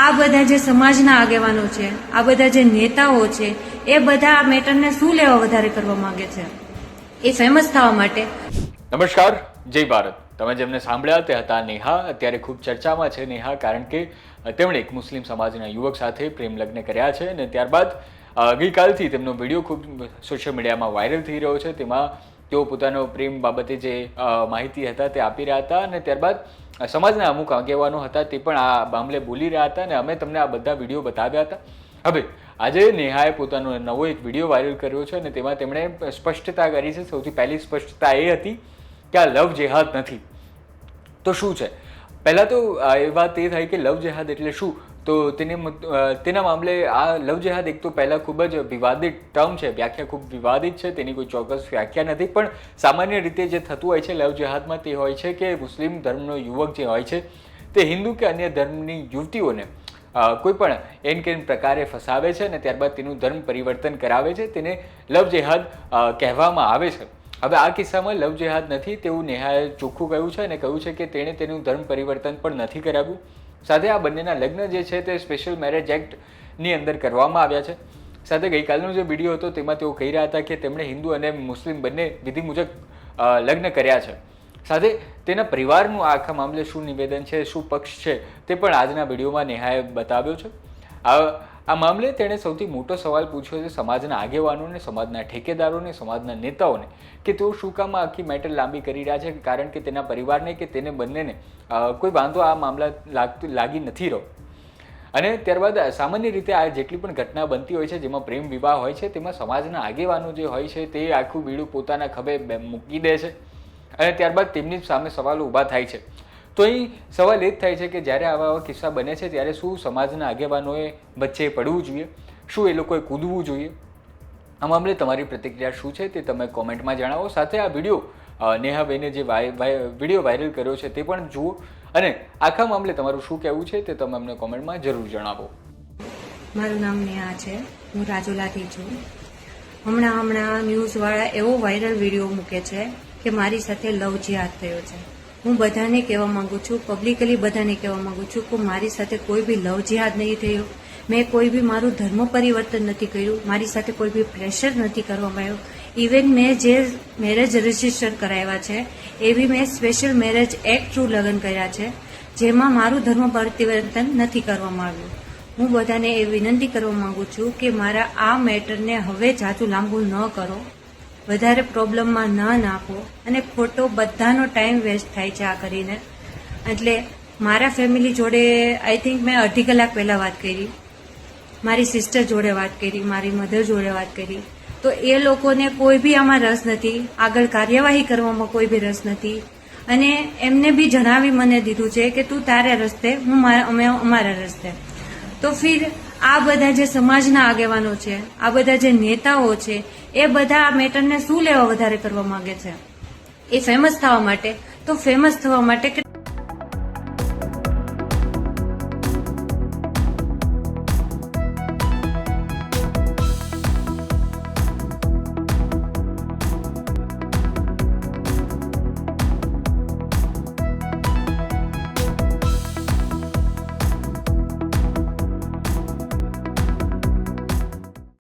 આ બધા જે સમાજના આગેવાનો છે, આ બધા જે નેતાઓ છે, એ બધા આ મેટરને શું લેવા વધારે કરવા માંગે છે? એ ફેમસ થવા માટે. નમસ્કાર, જય ભારત. તમે જેમને સાંભળ્યા તે હતા નેહા. અત્યારે ખૂબ ચર્ચામાં છે નેહા, કારણ કે તેમણે એક મુસ્લિમ સમાજના યુવક સાથે પ્રેમ લગ્ન કર્યા છે અને ત્યારબાદ ગઈકાલથી તેમનો વિડીયો ખૂબ સોશિયલ મીડિયામાં વાયરલ થઈ રહ્યો છે. તેમાં તેઓ પોતાનો પ્રેમ બાબતે જે માહિતી હતા તે આપી રહ્યા હતા અને ત્યારબાદ સમાજના અમુક આગેવાનો હતા તે પણ આ મામલે બોલી રહ્યા હતા અને અમે તમને આ બધા વિડીયો બતાવ્યા હતા. હવે આજે નેહાએ પોતાનો નવો એક વિડીયો વાયરલ કર્યો છે અને તેમાં તેમણે સ્પષ્ટતા કરી છે. સૌથી પહેલી સ્પષ્ટતા એ હતી કે આ લવ જેહાદ નથી. તો શું છે? પહેલાં તો એ વાત એ થાય કે લવ જેહાદ એટલે શું? તો તેના મામલે આ લવ જેહાદ એક તો પહેલાં ખૂબ જ વિવાદિત ટર્મ છે, વ્યાખ્યા ખૂબ વિવાદિત છે, તેની કોઈ ચોક્કસ વ્યાખ્યા નથી. પણ સામાન્ય રીતે જે થતું હોય છે લવ જેહાદમાં તે હોય છે કે મુસ્લિમ ધર્મનો યુવક જે હોય છે તે હિન્દુ કે અન્ય ધર્મની યુવતીઓને કોઈ પણ એન કેન પ્રકારે ફસાવે છે અને ત્યારબાદ તેનું ધર્મ પરિવર્તન કરાવે છે. તેને લવ જેહાદ કહેવામાં આવે છે. હવે આ કિસ્સામાં લવ જેહાદ નથી તેવું નેહાએ ચોખ્ખું કહ્યું છે અને કહ્યું છે કે તેણે તેનું ધર્મ પરિવર્તન પણ નથી કરાવ્યું. સાથે આ બંનેના લગ્ન જે છે તે સ્પેશિયલ મેરેજ એક્ટની અંદર કરવામાં આવ્યા છે. સાથે ગઈકાલનો જે વિડીયો હતો તેમાં તેઓ કહી રહ્યા હતા કે તેમણે હિન્દુ અને મુસ્લિમ બંને વિધિ મુજબ લગ્ન કર્યા છે. સાથે તેના પરિવારનું આખા મામલે શું નિવેદન છે, શું પક્ષ છે તે પણ આજના વિડીયોમાં નેહાએ બતાવ્યો છે. આ મામલે તેણે સૌથી મોટો સવાલ પૂછ્યો છે સમાજના આગેવાનોને, સમાજના ઠેકેદારોને, સમાજના નેતાઓને કે તેઓ શું કામ આખી મેટર લાંબી કરી રહ્યા છે, કારણ કે તેના પરિવારને કે તેને બંનેને કોઈ વાંધો આ મામલા લાગી નથી રહ્યો. અને ત્યારબાદ સામાન્ય રીતે આ જેટલી પણ ઘટના બનતી હોય છે જેમાં પ્રેમ વિવાહ હોય છે તેમાં સમાજના આગેવાનો જે હોય છે તે આખું બીડું પોતાના ખભે મૂકી દે છે અને ત્યારબાદ તેમની સામે સવાલો ઊભા થાય છે. તો અહીં સવાલ એ જ થાય છે કે જ્યારે આવા કિસ્સા બને છે ત્યારે શું સમાજના આગેવાનોએ વચ્ચે પડવું જોઈએ, શું એ લોકોએ કૂદવું જોઈએ? આ મામલે તમારી પ્રતિક્રિયા શું છે તે તમે કોમેન્ટમાં જણાવો. સાથે આ વિડીયો નેહાબેને જે વિડીયો વાયરલ કર્યો છે તે પણ જુઓ અને આખા મામલે તમારું શું કહેવું છે તે તમે અમને કોમેન્ટમાં જરૂર જણાવો. મારું નામ નેહા છે, હું રાજુલાથી છું. હમણાં ન્યૂઝવાળા એવો વાયરલ વિડીયો મૂકે છે કે મારી સાથે લવ જેહાદ થયો છે. હું બધાને કહેવા માંગુ છું, પબ્લિકલી બધાને કહેવા માંગુ છું કે મારી સાથે કોઈ બી લવ જેહાદ નહીં થયો. મેં કોઈ બી મારું ધર્મ પરિવર્તન નથી કર્યું, મારી સાથે કોઈ બી પ્રેશર નથી કરવામાં આવ્યું. ઇવન મેં જે મેરેજ રજિસ્ટર કરાવ્યા છે એ બી મેં સ્પેશિયલ મેરેજ એક્ટ થ્રુ લગ્ન કર્યા છે, જેમાં મારું ધર્મ પરિવર્તન નથી કરવામાં આવ્યું. હું બધાને એ વિનંતી કરવા માંગુ છું કે મારા આ મેટરને હવે જાજુ લાંબુ ન કરો, વધારે પ્રોબ્લેમમાં ન નાખો અને ખોટો બધાનો ટાઈમ વેસ્ટ થાય છે આ કરીને. એટલે મારા ફેમિલી જોડે આઈ થિંક મેં 2.5 કલાક પહેલાં વાત કરી, મારી સિસ્ટર જોડે વાત કરી, મારી મધર જોડે વાત કરી. તો એ લોકોને કોઈ બી આમાં રસ નથી, આગળ કાર્યવાહી કરવામાં કોઈ બી રસ નથી અને એમને બી જણાવી મને દીધું છે કે તું તારા રસ્તે, અમે અમારા રસ્તે. તો ફિર આ બધા જે સમાજના આગેવાનો છે, આ બધા જે નેતાઓ છે, એ બધા આ મેટરને શું લેવા વધારે કરવા માંગે છે? એ ફેમસ થવા માટે. તો ફેમસ થવા માટે કે